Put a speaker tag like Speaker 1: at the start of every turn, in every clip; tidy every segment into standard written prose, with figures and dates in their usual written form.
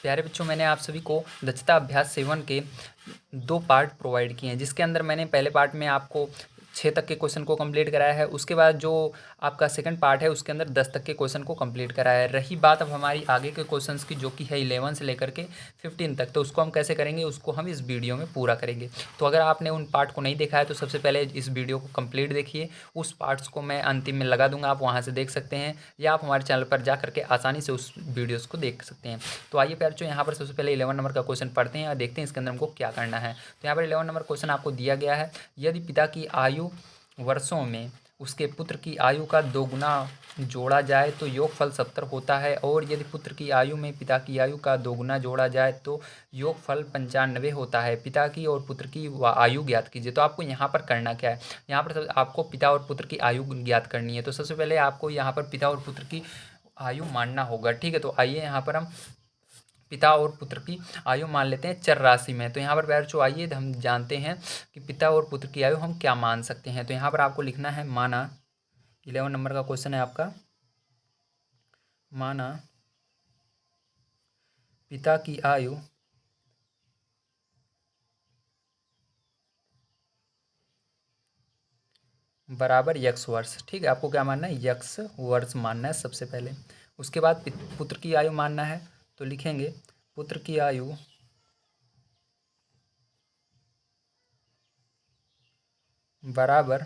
Speaker 1: प्यारे बच्चों, मैंने आप सभी को दक्षता अभ्यास 7 के 2 पार्ट प्रोवाइड किए हैं, जिसके अंदर मैंने पहले पार्ट में आपको 6 तक के क्वेश्चन को कंप्लीट कराया है। उसके बाद जो आपका सेकंड पार्ट है उसके अंदर 10 तक के क्वेश्चन को कंप्लीट कराया है। रही बात अब हमारी आगे के क्वेश्चंस की, जो कि है 11 से लेकर के 15 तक, तो उसको हम कैसे करेंगे, उसको हम इस वीडियो में पूरा करेंगे। तो अगर आपने उन पार्ट को नहीं देखा है तो सबसे पहले इस वीडियो को कंप्लीट देखिए। उस पार्ट्स को मैं अंतिम में लगा दूंगा, आप वहाँ से देख सकते हैं, या आप हमारे चैनल पर जा करके आसानी से उस वीडियोज़ को देख सकते हैं। तो आइए प्यारे बच्चों, यहाँ पर सबसे पहले 11 नंबर का क्वेश्चन पढ़ते हैं और देखते हैं इसके अंदर हमको क्या करना है। तो यहाँ पर 11 नंबर क्वेश्चन आपको दिया गया है, यदि पिता की आयु वर्षों में उसके पुत्र की आयु का 2 गुना जोड़ा जाए तो योगफल 70 होता है, और यदि पुत्र की आयु में पिता की आयु का 2 गुना जोड़ा जाए तो योगफल 95 होता है। पिता की और पुत्र की आयु ज्ञात कीजिए। तो आपको यहाँ पर करना क्या है, यहाँ पर आपको पिता और पुत्र की आयु ज्ञात करनी है। तो सबसे पहले आपको यहाँ पर पिता और पुत्र की आयु मानना होगा, ठीक है। तो आइए यहाँ पर हम पिता और पुत्र की आयु मान लेते हैं चर राशि में। तो यहाँ पर प्यारे बच्चों आइए हम जानते हैं कि पिता और पुत्र की आयु हम क्या मान सकते हैं। तो यहाँ पर आपको लिखना है माना, 11 नंबर का क्वेश्चन है आपका, माना पिता की आयु बराबर यक्स वर्ष, ठीक है। आपको क्या मानना है, यक्स वर्ष मानना है सबसे पहले। उसके बाद पुत्र की आयु मानना है, तो लिखेंगे पुत्र की आयु बराबर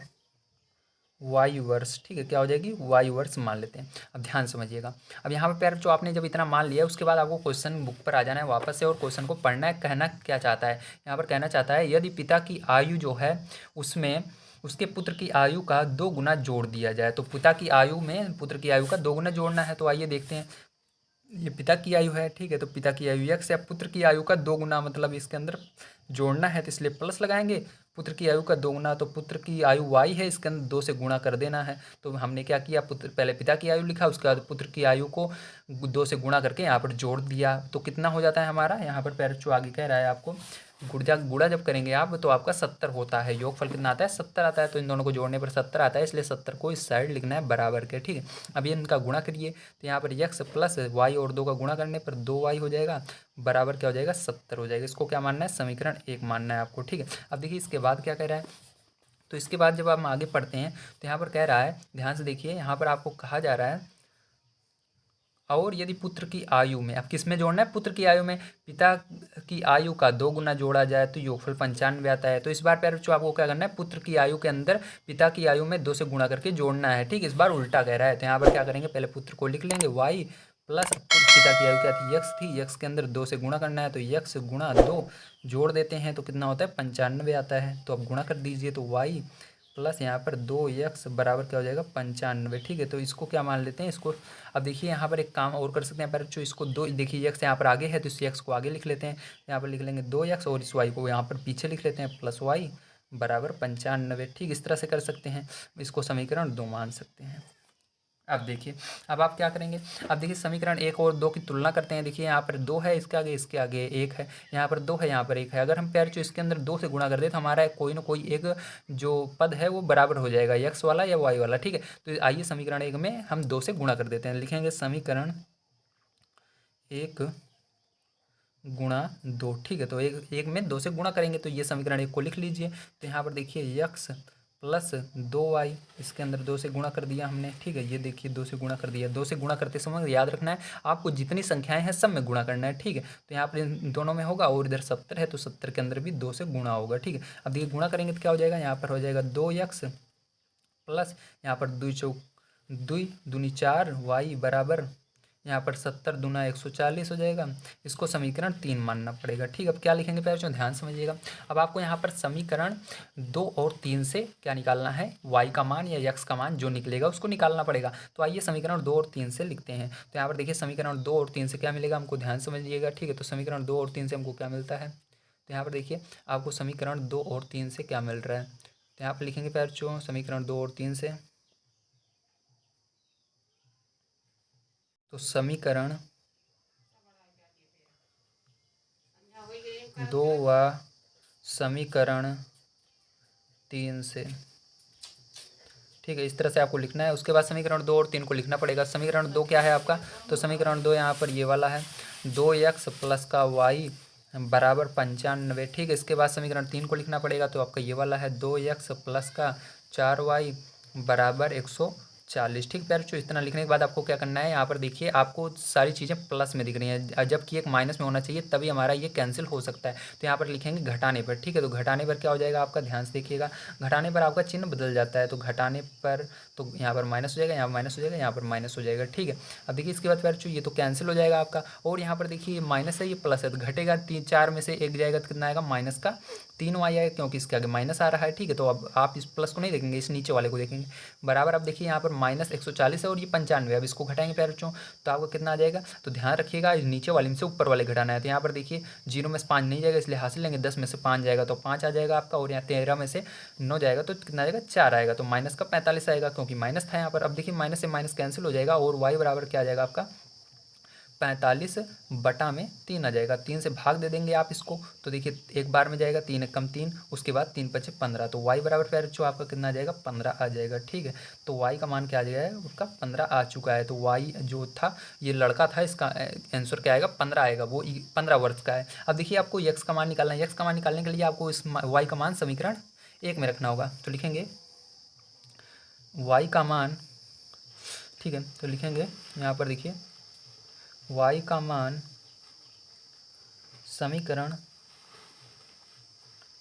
Speaker 1: वायु वर्ष, ठीक है। क्या हो जाएगी, वायु वर्ष मान लेते हैं। अब ध्यान समझिएगा। अब यहाँ पर प्यारे जो आपने जब इतना मान लिया, उसके बाद आपको क्वेश्चन बुक पर आ जाना है वापस से, और क्वेश्चन को पढ़ना है। कहना क्या चाहता है, यहाँ पर कहना चाहता है यदि पिता की आयु जो है उसमें उसके पुत्र की आयु का 2 गुना जोड़ दिया जाए। तो पिता की आयु में पुत्र की आयु का 2 गुना जोड़ना है। तो आइए देखते हैं, ये पिता की आयु है, ठीक है। तो पिता की आयु यक्स या पुत्र की आयु का 2 गुना, मतलब इसके अंदर जोड़ना है तो इसलिए प्लस लगाएंगे। पुत्र की आयु का 2 गुना, तो पुत्र की आयु वाई है, इसके अंदर 2 से गुणा कर देना है। तो हमने क्या किया, पुत्र पहले पिता की आयु लिखा, उसके बाद पुत्र की आयु को 2 से गुणा करके यहाँ पर जोड़ दिया। तो कितना हो जाता है हमारा, यहाँ पर पैर जो आगे कह रहा है आपको, गुड़ा जब करेंगे आप तो आपका 70 होता है। योगफल कितना आता है, 70 आता है। तो इन दोनों को जोड़ने पर 70 आता है, इसलिए 70 को इस साइड लिखना है बराबर के, ठीक है। अब ये इनका गुणा करिए, तो यहाँ पर यक्स प्लस वाई और 2 का गुणा करने पर 2y हो जाएगा, बराबर क्या हो जाएगा, 70 हो जाएगा। इसको क्या मानना है, समीकरण 1 मानना है आपको, ठीक है। अब देखिए इसके बाद क्या कह रहा है, तो इसके बाद जब हम आगे पढ़ते हैं तो यहाँ पर कह रहा है, ध्यान से देखिए, यहाँ पर आपको कहा जा रहा है और यदि पुत्र की आयु में, अब किस में जोड़ना है, पुत्र की आयु में पिता की आयु का 2 गुना जोड़ा जाए तो योगफल 95 आता है। तो इस बार प्यारे बच्चों आपको क्या करना है, पुत्र की आयु के अंदर पिता की आयु में 2 से गुणा करके जोड़ना है, ठीक है। इस बार उल्टा कह रहा है, तो यहाँ पर क्या करेंगे, पहले पुत्र को लिख लेंगे वाई प्लस पिता की आयु क्या थी, यक्स थी, यक्स के अंदर 2 से गुणा करना है, तो यक्स गुणा 2 जोड़ देते हैं तो कितना होता है, 95 आता है। तो अब गुणा कर दीजिए, तो वाई प्लस यहाँ पर 2x बराबर क्या हो जाएगा, 95, ठीक है। तो इसको क्या मान लेते हैं, इसको अब देखिए यहाँ पर एक काम और कर सकते हैं पर जो इसको 2, देखिए x यहाँ पर आगे है तो इस x को आगे लिख लेते हैं, यहाँ पर लिख लेंगे 2x और इस y को यहाँ पर पीछे लिख लेते हैं, प्लस y बराबर 95, ठीक। इस तरह से कर सकते हैं, इसको समीकरण 2 मान सकते हैं। अब देखिए, अब आप क्या करेंगे, अब देखिए समीकरण 1 और 2 की तुलना करते हैं। देखिए यहाँ पर 2 है, इसके आगे 1 है, यहाँ पर 2 है, यहाँ पर 1 है। अगर हम प्यार जो इसके अंदर 2 से गुणा कर दे तो हमारा कोई ना कोई एक जो पद है वो बराबर हो जाएगा, x वाला या y वाला, ठीक है। तो आइए समीकरण 1 में हम 2 से गुणा कर देते हैं, लिखेंगे समीकरण 1 गुणा 2, ठीक है। तो एक में 2 से गुणा करेंगे, तो ये समीकरण 1 को लिख लीजिए। तो यहाँ पर देखिए x प्लस 2y, इसके अंदर 2 से गुणा कर दिया हमने, ठीक है। ये देखिए 2 से गुणा कर दिया, 2 से गुणा करते समय याद रखना है आपको जितनी संख्याएं हैं सब में गुणा करना है, ठीक है। तो यहाँ पर इन दोनों में होगा, और इधर 70 है तो 70 के अंदर भी 2 से गुणा होगा, ठीक है। अब देखिए गुणा करेंगे तो क्या हो जाएगा, यहाँ पर हो जाएगा 2x प्लस यहाँ पर 2 चौक 2 दूनी 4 y बराबर यहाँ पर 70 दूना 140 हो जाएगा। इसको समीकरण 3 मानना पड़ेगा, ठीक है। अब क्या लिखेंगे प्यारे बच्चों, ध्यान समझिएगा। अब आपको यहाँ पर समीकरण 2 और 3 से क्या निकालना है, y का मान या x का मान जो निकलेगा उसको निकालना पड़ेगा। तो आइए समीकरण 2 और 3 से लिखते हैं। तो यहाँ पर देखिए समीकरण 2 और 3 से क्या मिलेगा हमको, ध्यान समझिएगा, ठीक है। तो समीकरण 2 और 3 से हमको क्या मिलता है, तो यहाँ पर देखिए आपको समीकरण 2 और 3 से क्या मिल रहा है। तो यहाँ पर लिखेंगे प्यारे बच्चों समीकरण 2 और 3 से, तो समीकरण 2 व समीकरण 3 से, ठीक है। इस तरह से आपको लिखना है। उसके बाद समीकरण 2 और 3 को लिखना पड़ेगा। समीकरण 2 क्या है आपका, तो समीकरण 2 यहाँ पर ये वाला है, 2x प्लस का y बराबर 95। ठीक है, इसके बाद समीकरण 3 को लिखना पड़ेगा, तो आपका ये वाला है 2x प्लस का 4y बराबर 140। ठीक प्यार, जो इतना लिखने के बाद आपको क्या करना है, यहाँ पर देखिए आपको सारी चीज़ें प्लस में दिख रही हैं, जबकि एक माइनस में होना चाहिए, तभी हमारा ये कैंसिल हो सकता है। तो यहाँ पर लिखेंगे घटाने पर। ठीक है, तो घटाने पर क्या हो जाएगा आपका, ध्यान से देखिएगा, घटाने पर आपका चिन्ह बदल जाता है। तो घटाने पर तो यहाँ पर माइनस हो जाएगा, यहाँ माइनस हो जाएगा, यहाँ पर माइनस हो जाएगा। ठीक है, अब देखिए इसके बाद फिर ये तो कैंसिल हो जाएगा आपका, और यहाँ पर देखिए माइनस है, ये प्लस है, तो घटेगा 4 में से 1 जाएगा तो कितना आएगा, माइनस का 3y आएगा, क्योंकि इसके आगे माइनस आ रहा है। ठीक है, तो अब आप इस प्लस को नहीं देखेंगे, इस नीचे वाले को देखेंगे। बराबर अब देखिए यहाँ पर माइनस 140 है और ये 95। अब इसको घटाएंगे प्यारे बच्चों, तो आपको कितना आ जाएगा, तो ध्यान रखिएगा नीचे वाले में से ऊपर वाले घटाना है। तो यहाँ पर देखिए 0 में से 5 नहीं जाएगा, इसलिए हासिल लेंगे, 10 में से 5 जाएगा तो 5 आ जाएगा आपका, और यहाँ 13 में से 9 जाएगा तो कितना आएगा, 4 आएगा, तो माइनस का 45 आएगा, क्योंकि माइनस था यहाँ पर। अब देखिए माइनस से माइनस कैंसिल हो जाएगा, और y बराबर क्या आ जाएगा आपका, 45/3 आ जाएगा। 3 से भाग दे देंगे आप इसको, तो देखिए एक बार में जाएगा, 3 कम 3, उसके बाद 3 पचे 15, तो y बराबर फिर जो आपका कितना आ जाएगा, 15 आ जाएगा। ठीक है, तो y का मान क्या आ जाएगा, उसका 15 आ चुका है। तो y जो था, ये लड़का था, इसका आंसर क्या आएगा, 15 आएगा, वो 15 वर्ष का है। अब देखिए आपको x का मान निकालना है, x का मान निकालने के लिए आपको इस y का मान समीकरण 1 में रखना होगा। तो लिखेंगे y का मान, ठीक है, तो लिखेंगे यहाँ पर देखिए y का मान समीकरण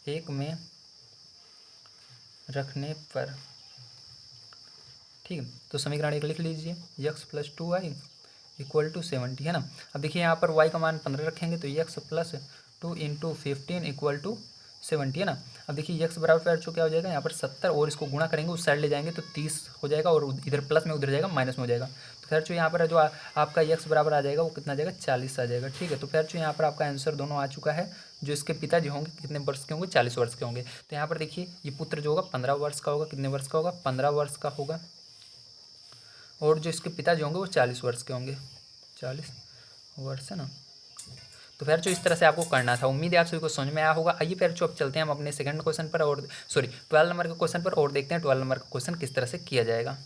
Speaker 1: 1 में रखने पर, ठीक है, तो समीकरण 1 लिख लीजिए, x plus 2y equal to 70 है ना। अब देखिए यहाँ पर y का मान 15 रखेंगे, तो x plus 2 into 15 equal to 70 है ना। अब देखिए x बराबर फिर क्या हो जाएगा, यहाँ पर 70, और इसको गुणा करेंगे, उस साइड ले जाएंगे तो 30 हो जाएगा, और इधर प्लस में उधर जाएगा माइनस में हो जाएगा। तो फिर जो यहाँ पर जो आपका x बराबर आ जाएगा वो कितना आ जाएगा, 40 आ जाएगा। ठीक है, तो फिर जो यहाँ पर आपका आंसर दोनों आ चुका है। जो इसके पिताजी होंगे कितने वर्ष के होंगे, 40 वर्ष के होंगे। तो यहाँ पर देखिए ये पुत्र जो होगा 15 वर्ष का होगा, कितने वर्ष का होगा, 15 वर्ष का होगा, और जो इसके पिताजी होंगे वो 40 वर्ष के होंगे, 40 वर्ष है ना। तो फिर जो इस तरह से आपको करना था। उम्मीद है आप सभी को समझ में आया होगा। आइए फिर जो अब चलते हैं हम अपने सेकंड क्वेश्चन पर, और 12 नंबर के क्वेश्चन पर, और देखते हैं 12 नंबर का क्वेश्चन किस तरह से किया जाएगा।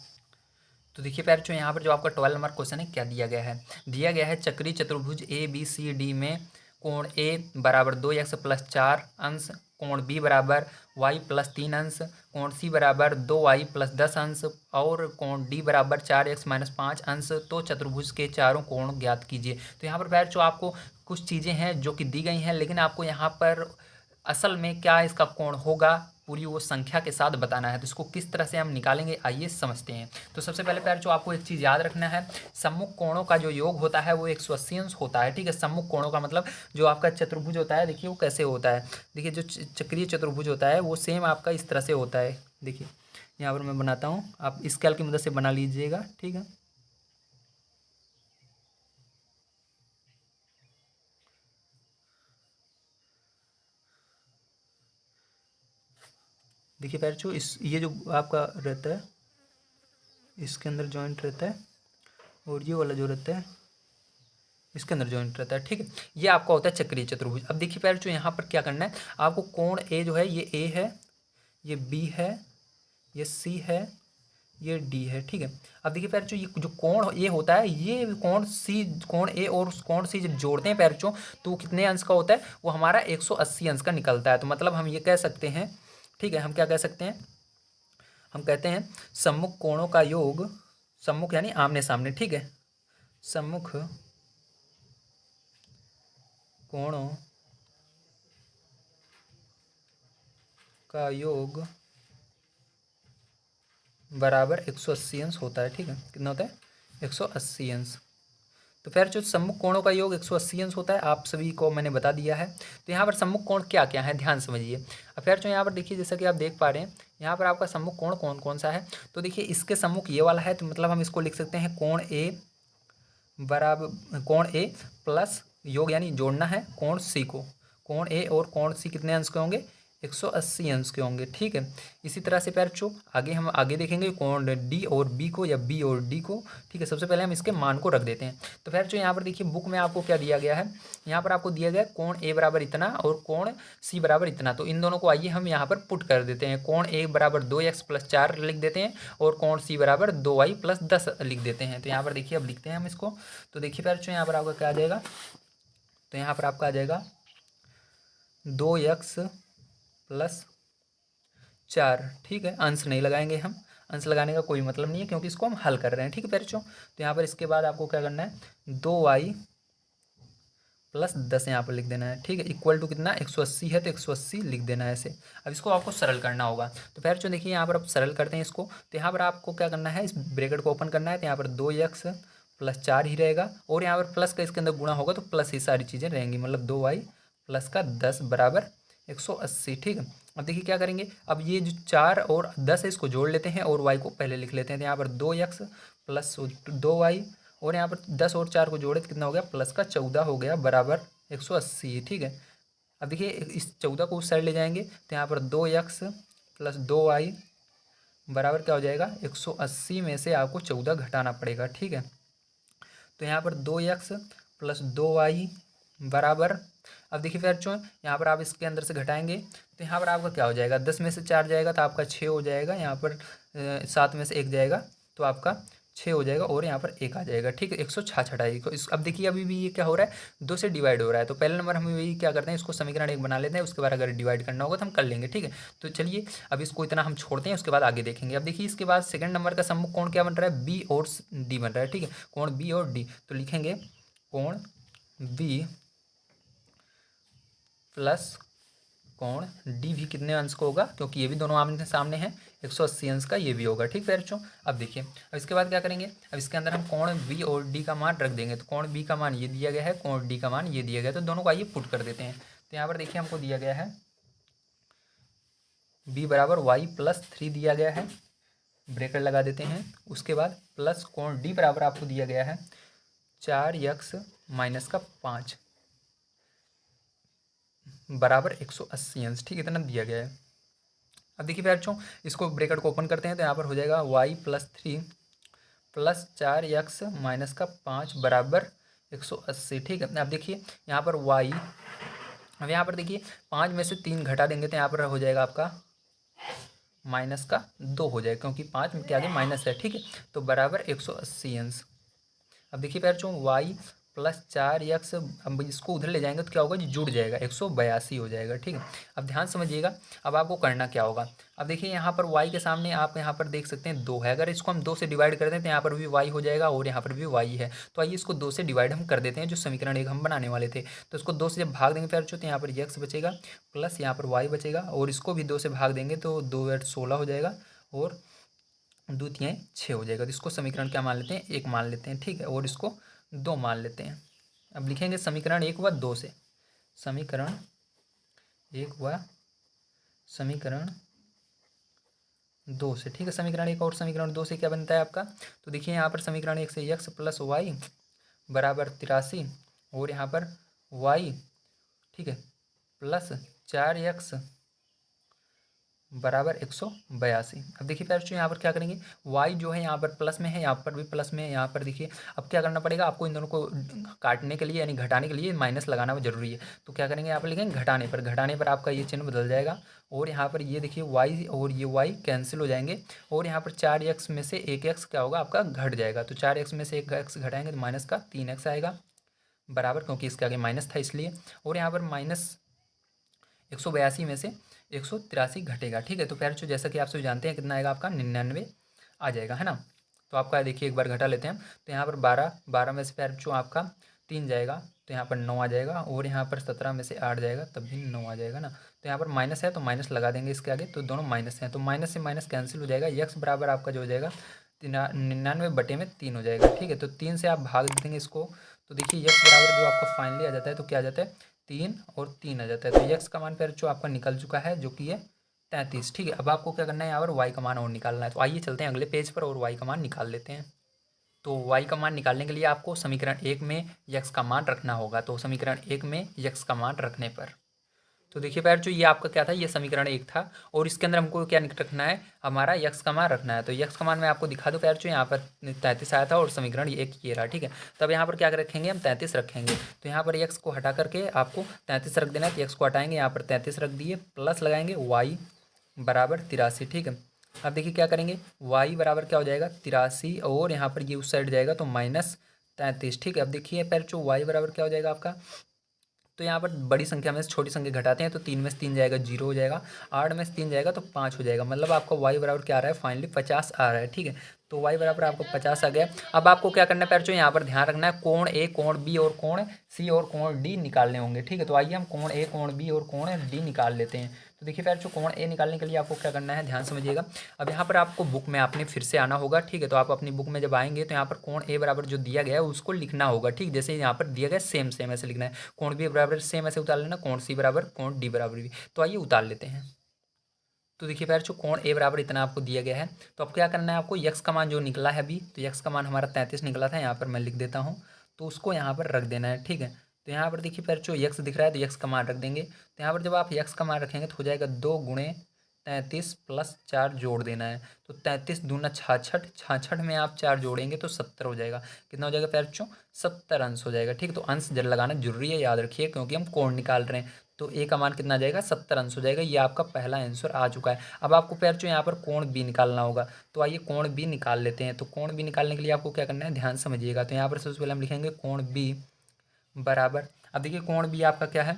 Speaker 1: तो देखिए प्यार जो यहाँ पर जो आपका 12 नंबर क्वेश्चन है, क्या दिया गया है, दिया गया है चक्रीय चतुर्भुज ABCD में कोण A बराबर 2x प्लस 4 अंश, कोण B बराबर y प्लस 3 अंश, कोण C बराबर 2y प्लस 10 अंश, और कोण D बराबर 4x माइनस 5 अंश। तो चतुर्भुज के चारों कोण ज्ञात कीजिए। तो यहाँ पर प्यार जो आपको कुछ चीज़ें हैं जो कि दी गई हैं, लेकिन आपको यहाँ पर असल में क्या इसका कोण होगा, पूरी वो संख्या के साथ बताना है। तो इसको किस तरह से हम निकालेंगे, आइए समझते हैं। तो सबसे पहले प्यार जो आपको एक चीज़ याद रखना है, सम्मुख कोणों का जो योग होता है वो 180 अंश होता है। ठीक है, सम्मुख कोणों का मतलब जो आपका चतुर्भुज होता है, देखिए वो कैसे होता है। देखिए जो चक्रीय चतुर्भुज होता है वो सेम आपका इस तरह से होता है। देखिए यहाँ पर मैं बनाता हूँ, आप स्केल की मदद से बना लीजिएगा। ठीक है, देखिए पैर जो इस ये जो आपका रहता है, इसके अंदर जॉइंट रहता है, और ये वाला जो रहता है इसके अंदर जॉइंट रहता है। ठीक है, ये आपका होता है चक्रीय चतुर्भुज। अब देखिए पैर जो यहाँ पर क्या करना है, आपको कोण ए जो है, ये ए है, ये बी है, ये सी है, ये डी है। ठीक है, अब देखिए पैर ये जो कोण ए होता है, ये कोण ए और कोण सी जब जोड़ते हैं पैर तो वो कितने अंश का होता है, वो हमारा 180 अंश का निकलता है। तो मतलब हम ये कह सकते हैं, ठीक है, हम क्या कह सकते हैं, हम कहते हैं सम्मुख कोणों का योग, सम्मुख यानी आमने सामने, ठीक है, सम्मुख कोणों का योग बराबर 180 अंश होता है। ठीक है, कितना होता है, 180 अंश। तो फिर जो सम्मुख कोणों का योग 180 अंश होता है, आप सभी को मैंने बता दिया है। तो यहाँ पर सम्मुख कोण क्या क्या है, ध्यान समझिए। अब फिर जो यहाँ पर देखिए, जैसा कि आप देख पा रहे हैं, यहाँ पर आपका सम्मुख कोण कौन कौन सा है। तो देखिए इसके सम्मुख ये वाला है, तो मतलब हम इसको लिख सकते हैं कोण ए बराबर, कोण ए प्लस योग यानी जोड़ना है कोण सी को। कोण ए और कोण सी कितने अंश के होंगे, 180 अंश के होंगे। ठीक है, इसी तरह से पैर चो आगे हम आगे देखेंगे कोण डी और बी को, या बी और डी को। ठीक है, सबसे पहले हम इसके मान को रख देते हैं। तो फिर जो यहाँ पर देखिए बुक में आपको क्या दिया गया है, यहाँ पर आपको दिया गया है कोण ए बराबर इतना और कोण सी बराबर इतना। तो इन दोनों को आइए हम यहाँ पर पुट कर देते हैं। कोण ए बराबर 2x प्लस 4 लिख देते हैं, और कोण सी बराबर 2y प्लस 10 लिख देते हैं। तो यहाँ पर देखिए अब लिखते हैं हम इसको। तो देखिए फिर जो यहाँ पर आपका क्या आ जाएगा, तो यहाँ पर आपका आ जाएगा 2x प्लस 4। ठीक है, अंश नहीं लगाएंगे हम, अंश लगाने का कोई मतलब नहीं है क्योंकि इसको हम हल कर रहे हैं। ठीक है बच्चों, तो यहाँ पर इसके बाद आपको क्या करना है, 2y प्लस 10 यहाँ पर लिख देना है। ठीक है, इक्वल टू कितना, 180 है तो 180 लिख देना है ऐसे। अब इसको आपको सरल करना होगा। तो फिर जो देखिए यहाँ पर आप सरल करते हैं इसको, तो यहाँ पर आपको क्या करना है, इस ब्रैकेट को ओपन करना है। तो यहाँ पर 2x प्लस 4 ही रहेगा, और यहाँ पर प्लस का इसके अंदर गुणा होगा तो प्लस ही सारी चीज़ें रहेंगी, मतलब 2y प्लस का 10 बराबर 180। ठीक है, अब देखिए क्या करेंगे, अब ये जो 4 और 10 है इसको जोड़ लेते हैं और y को पहले लिख लेते हैं। तो यहाँ पर 2x प्लस 2y, और यहाँ पर 10 और 4 को जोड़े तो कितना हो गया, प्लस का 14 हो गया बराबर 180। ठीक है, अब देखिए इस 14 को उस साइड ले जाएंगे तो यहाँ पर 2x प्लस 2y बराबर क्या हो जाएगा, 180 में से आपको 14 घटाना पड़ेगा। ठीक है, तो यहाँ पर 2x प्लस 2y बराबर, अब देखिए फिर जो यहाँ पर आप इसके अंदर से घटाएंगे तो यहाँ पर आपका क्या हो जाएगा, 10 में से 4 जाएगा तो आपका 6 हो जाएगा, यहाँ पर 7 में से 1 जाएगा तो आपका 6 हो जाएगा, और यहाँ पर 1 आ जाएगा। ठीक है, 166 आएगी। इस अब देखिए अभी भी ये क्या हो रहा है, 2 से डिवाइड हो रहा है। तो पहले नंबर हम यही क्या करते हैं, इसको समीकरण 1 बना लेते हैं, उसके बाद अगर डिवाइड करना होगा तो हम कर लेंगे। ठीक है, तो चलिए अब इसको इतना हम छोड़ते हैं, उसके बाद आगे देखेंगे। अब देखिए इसके बाद सेकंड नंबर का सम्मुख कोण क्या बन रहा है, बी और डी बन रहा है। ठीक है, कोण बी और डी, तो लिखेंगे कोण बी प्लस कोण डी भी कितने अंश को होगा, क्योंकि ये भी दोनों आमने सामने हैं, 180 अंश का ये भी होगा। ठीक है बच्चों, अब देखिए अब इसके बाद क्या करेंगे, अब इसके अंदर हम कोण बी और डी का मान रख देंगे। तो कोण बी का मान ये दिया गया है, कोण डी का मान ये दिया गया है, तो दोनों को आइए पुट कर देते हैं। तो यहाँ पर देखिए हमको दिया गया है बी बराबर वाई प्लस 3 दिया गया है, ब्रेकेट लगा देते हैं। उसके बाद प्लस कोण डी बराबर आपको दिया गया है 4x माइनस का 5 बराबर 180 अंश। ठीक है, इतना दिया गया है। अब देखिए बच्चों इसको ब्रैकेट को ओपन करते हैं तो यहाँ पर हो जाएगा y plus 3 plus 4x minus का 5 बराबर 180। ठीक है, अब देखिए यहाँ पर y, अब यहाँ पर देखिए 5 में से 3 घटा देंगे तो यहाँ पर हो जाएगा आपका माइनस का 2 हो जाएगा, क्योंकि 5 के आगे माइनस है। ठीक है, तो बराबर 180 अंश। अब देखिए बच्चों y प्लस 4x, अब इसको उधर ले जाएंगे तो क्या होगा, जो जुड़ जाएगा 182 हो जाएगा। ठीक है, अब ध्यान समझिएगा, अब आपको करना क्या होगा। अब देखिए यहाँ पर y के सामने आप यहाँ पर देख सकते हैं 2 है, अगर इसको हम 2 से डिवाइड कर दें तो यहाँ पर भी y हो जाएगा और यहाँ पर भी y है। तो आइए इसको 2 से डिवाइड हम कर देते हैं, जो समीकरण 1 हम बनाने वाले थे। तो इसको 2 से जब भाग देंगे फिर तो यहाँ पर x बचेगा प्लस यहाँ पर y बचेगा, और इसको भी 2 से भाग देंगे तो 2 8 16 हो जाएगा, और 2 3 6 हो जाएगा। तो इसको समीकरण क्या मान लेते हैं, 1 मान लेते हैं। ठीक है, और इसको 2 मान लेते हैं। अब लिखेंगे समीकरण 1 व 2 से, समीकरण 1 व समीकरण 2 से। ठीक है, समीकरण 1 और समीकरण 2 से क्या बनता है आपका, तो देखिए यहाँ पर समीकरण 1 से x प्लस वाई बराबर 83, और यहाँ पर y, ठीक है, प्लस 4x बराबर 182। अब देखिए बच्चों यहाँ पर क्या करेंगे, y जो है यहाँ पर प्लस में है, यहाँ पर भी प्लस में है, यहाँ पर देखिए अब क्या करना पड़ेगा आपको, इन दोनों को काटने के लिए यानी घटाने के लिए माइनस लगाना जरूरी है। तो क्या करेंगे, यहाँ पर लिखेंगे घटाने पर आपका ये चिन्ह बदल जाएगा, और यहाँ पर ये देखिए y और ये y कैंसिल हो जाएंगे, और यहाँ पर 4x में से 1x क्या होगा आपका घट जाएगा। तो 4x में से 1x घटाएंगे तो माइनस का 3x आएगा बराबर, क्योंकि इसके आगे माइनस था इसलिए, और यहाँ पर माइनस 182 में से 183 घटेगा। ठीक है, तो फिर जैसा कि आप सभी जानते हैं कितना आएगा आपका 99 आ जाएगा, है ना। तो आपका देखिए एक बार घटा लेते हैं हम, तो यहाँ पर 12 में से फिर जो आपका 3 जाएगा तो यहाँ पर 9 आ जाएगा, और यहाँ पर 17 में से 8 जाएगा तब भी 9 आ जाएगा ना। तो यहाँ पर माइनस है तो माइनस लगा देंगे इसके आगे, तो दोनों माइनस हैं, तो माइनस से माइनस कैंसिल हो जाएगा। यक्स बराबर आपका जो हो जाएगा 99/3 हो जाएगा। ठीक है, तो 3 से आप भाग देंगे इसको, तो देखिए यक्स बराबर जो आपका फाइनली आ जाता है, तो क्या आ जाता है 3 और 3 आ जाता है। तो यक्स का मान फिर जो आपका निकल चुका है, जो कि है 33। ठीक है, अब आपको क्या करना है, यहाँ पर वाई का मान और निकालना है। तो आइए चलते हैं अगले पेज पर और वाई का मान निकाल लेते हैं। तो y का मान निकालने के लिए आपको समीकरण 1 में x का मान रखना होगा। तो समीकरण 1 में x का मान रखने पर, तो देखिए पैर जो ये आपका क्या था, ये समीकरण 1 था, और इसके अंदर हमको क्या रखना है, हमारा x का मान रखना है। तो x का मान मैं आपको दिखा दूँ पैर जो यहाँ पर 33 आया था, और समीकरण 1 ये रहा। ठीक है, तब यहाँ पर क्या रखेंगे हम 33 रखेंगे। तो यहाँ पर x को हटा करके आपको 33 रख देना है, तो x को हटाएंगे, यहाँ पर 33 रख दिए, प्लस लगाएंगे y बराबर 83। ठीक है, अब देखिए क्या करेंगे, y बराबर क्या हो जाएगा 83, और यहाँ पर ये उस साइड जाएगा तो -33। ठीक है, अब देखिए पैर जो y बराबर क्या हो जाएगा आपका तो यहाँ पर बड़ी संख्या में से छोटी संख्या घटाते हैं तो 3 में से 3 जाएगा 0 हो जाएगा, 8 में से 3 जाएगा तो 5 हो जाएगा। मतलब आपका y बराबर क्या आ रहा है, फाइनली 50 आ रहा है। ठीक है, तो y बराबर आपको 50 आ गया। अब आपको क्या करना है पैर, यहाँ पर ध्यान रखना है, कोण ए, कोण बी और कोण सी और कोण डी निकालने होंगे। ठीक है, तो आइए हम कोण ए, कोण बी और कोण डी निकाल लेते हैं। तो देखिए पैर, कोण ए निकालने के लिए आपको क्या करना है, ध्यान समझिएगा। अब यहाँ पर आपको बुक में आपने फिर से आना होगा। ठीक है, तो आप अपनी बुक में जब आएंगे तो यहाँ पर कोण ए बराबर जो दिया गया है उसको लिखना होगा। ठीक, जैसे यहाँ पर दिया गया सेम सेम ऐसे लिखना है। कोण बी बराबर सेम ऐसे उतार लेना, कोण सी बराबर कोण डी बराबर भी। तो आइए उतार लेते हैं। तो देखिए पैर, कोण ए बराबर इतना आपको दिया गया है। तो अब क्या करना है आपको, यक्स का मान जो निकला है अभी, तो यक्स का मान हमारा 33 निकला था, यहाँ पर मैं लिख देता हूँ। तो उसको यहाँ पर रख देना है। ठीक है, तो यहाँ पर देखिए पैर, यक्स दिख रहा है तो यक्स का मान रख देंगे। तो यहाँ पर जब आप यक्स का मान रखेंगे तो हो जाएगा 2 गुणे 33 प्लस 4 जोड़ देना है। तो 33 दूना 66, 66 में आप 4 जोड़ेंगे तो 70 हो जाएगा। कितना हो जाएगा पैर, 70 अंश हो जाएगा। ठीक है, तो अंश जल लगाना जरूरी है, याद रखिए, क्योंकि हम कोण निकाल रहे हैं। तो ए का मान कितना आ जाएगा, 70 अंश हो जाएगा। ये आपका पहला आंसर आ चुका है। अब आपको पैर यहाँ पर कोण बी निकालना होगा। तो आइए कोण बी निकाल लेते हैं। तो कोण बी निकालने के लिए आपको क्या करना है, ध्यान समझिएगा। तो यहाँ पर सबसे पहले हम लिखेंगे कोण बी बराबर, अब देखिए कोण बी आपका क्या है,